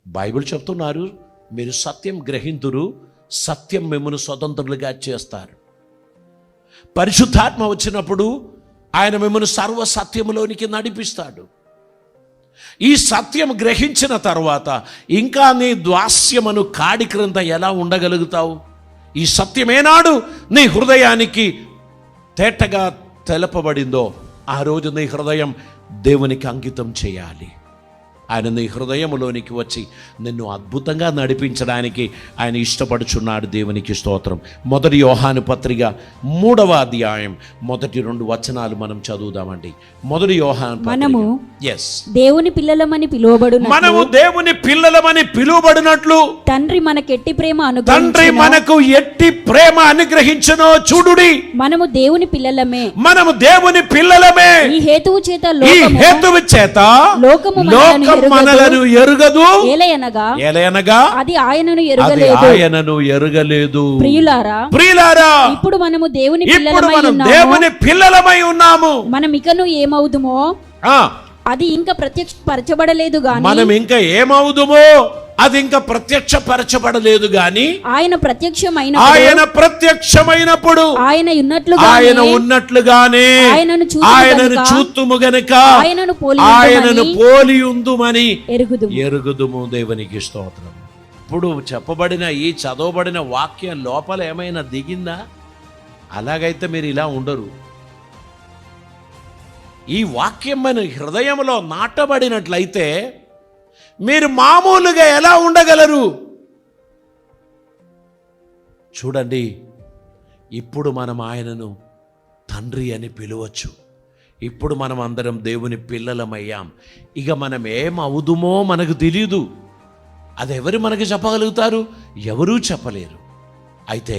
Bible చెప్తున్నారు, మీరు సత్యం గ్రహింతురు, సత్యం మిమ్మల్ని స్వతంత్రులుగా చేస్తారు. పరిశుద్ధాత్మ వచ్చినప్పుడు ఆయన మిమ్మల్ని సర్వ సత్యములోనికి నడిపిస్తాడు. ఈ సత్యం గ్రహించిన తర్వాత ఇంకా నీ ద్వాస్యమును కాడి క్రింద ఎలా ఉండగలుగుతావు? ఈ సత్యమేనాడు నీ హృదయానికి తేటగా తెలపబడిందో ఆ రోజు నీ హృదయం దేవునికి అంకితం చేయాలి. ఆయన నీ హృదయంలోనికి వచ్చి నిన్ను అద్భుతంగా నడిపించడానికి ఆయన ఇష్టపడుచున్నాడు. దేవునికి స్తోత్రం. 1 యోహాను పత్రిక 3వ అధ్యాయం 1-2 వచనాలు మనం చదువుదామండి. 1 యోహాను మనము yes దేవుని పిల్లలమని పిలువబడునట్లు, మనము దేవుని పిల్లలమని పిలువబడినట్లు తండ్రి మనకు ఎట్టి ప్రేమ అనుగ్రహించునో చూడుడి. మనము దేవుని పిల్లలమే, ఈ హేతువు చేత లోకము మనలను ఎరుగదు, ఏలయనగా అది ఆయనను ఎరుగలేదు. ప్రియులారా, ఇప్పుడు మనము దేవుని పిల్లలమై ఉన్నాము. మనం ఇకను ఏమవుదుమో అది ఇంకా ప్రత్యక్షపరచబడలేదు గాని, మనం ఇంకా ఏమవుదుమో అది ఇంకా ప్రత్యక్షపరచబడలేదు గాని ఆయన ప్రత్యక్షమైనప్పుడు ఆయన ఉన్నట్లుగానే ఆయనను చూతుము గనుక ఆయనను పోలియుందుమని ఎరుగుదుము. దేవునికి స్తోత్రం. ఇప్పుడు చెప్పబడిన ఈ చదవబడిన వాక్యం లోపల ఏమైనా దిగిందా? అలాగైతే మీరు ఇలా ఉండరు. ఈ వాక్యం మన హృదయంలో నాటబడినట్లయితే మీరు మామూలుగా ఎలా ఉండగలరు? చూడండి, ఇప్పుడు మనం ఆయనను తండ్రి అని పిలవచ్చు. ఇప్పుడు మనం అందరం దేవుని పిల్లలమయ్యాం. ఇక మనం ఏమవుదుమో మనకు తెలియదు. అది ఎవరు మనకి చెప్పగలుగుతారు? ఎవరూ చెప్పలేరు. అయితే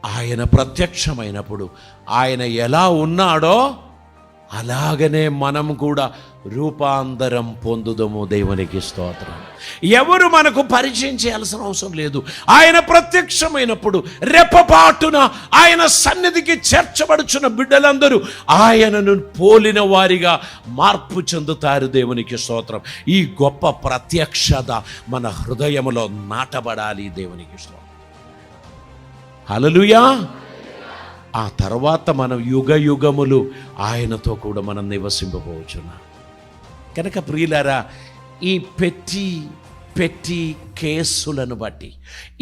ఆయన ప్రత్యక్షమైనప్పుడు ఆయన ఎలా ఉన్నాడో అలాగనే మనం కూడా రూపాంతరం పొందుదము. దేవునికి స్తోత్రం. ఎవరు మనకు పరిచయం చేయాల్సిన అవసరం లేదు. ఆయన ప్రత్యక్షమైనప్పుడు రెప్పపాటున ఆయన సన్నిధికి చేర్చబడుచున్న బిడ్డలందరూ ఆయనను పోలిన వారిగా మార్పు చెందుతారు. దేవునికి స్తోత్రం. ఈ గొప్ప ప్రత్యక్షత మన హృదయములో నాటబడాలి. దేవునికి స్తోత్రం. హల్లెలూయా. ఆ తర్వాత మనం యుగ యుగములు ఆయనతో కూడా మనం నివసింపబోచున్నాం. కనుక ప్రియులారా, ఈ పెట్టి కేసులను బట్టి,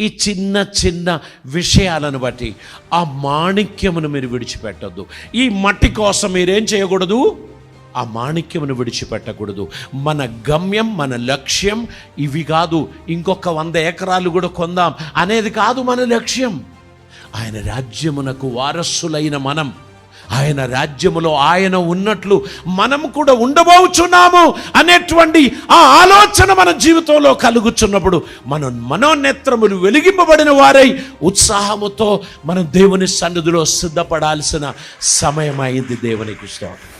ఈ చిన్న చిన్న విషయాలను బట్టి ఆ మాణిక్యమును మీరు విడిచిపెట్టద్దు. ఈ మట్టి కోసం మీరేం చేయకూడదు? ఆ మాణిక్యమును విడిచిపెట్టకూడదు. మన గమ్యం, మన లక్ష్యం ఇవి కాదు. ఇంకొక 100 ఎకరాలు కూడా కొందాం అనేది కాదు మన లక్ష్యం. ఆయన రాజ్యమునకు వారసులైన మనం, ఆయన రాజ్యములో ఆయన ఉన్నట్లు మనం కూడా ఉండబోచున్నాము అనేటువంటి ఆ ఆలోచన మన జీవితంలో కలుగుచున్నప్పుడు మనం మనోనేత్రములు వెలిగింపబడిన వారై ఉత్సాహముతో మనం దేవుని సన్నిధిలో సిద్ధపడాల్సిన సమయం అయింది. దేవునికి స్తోత్రం.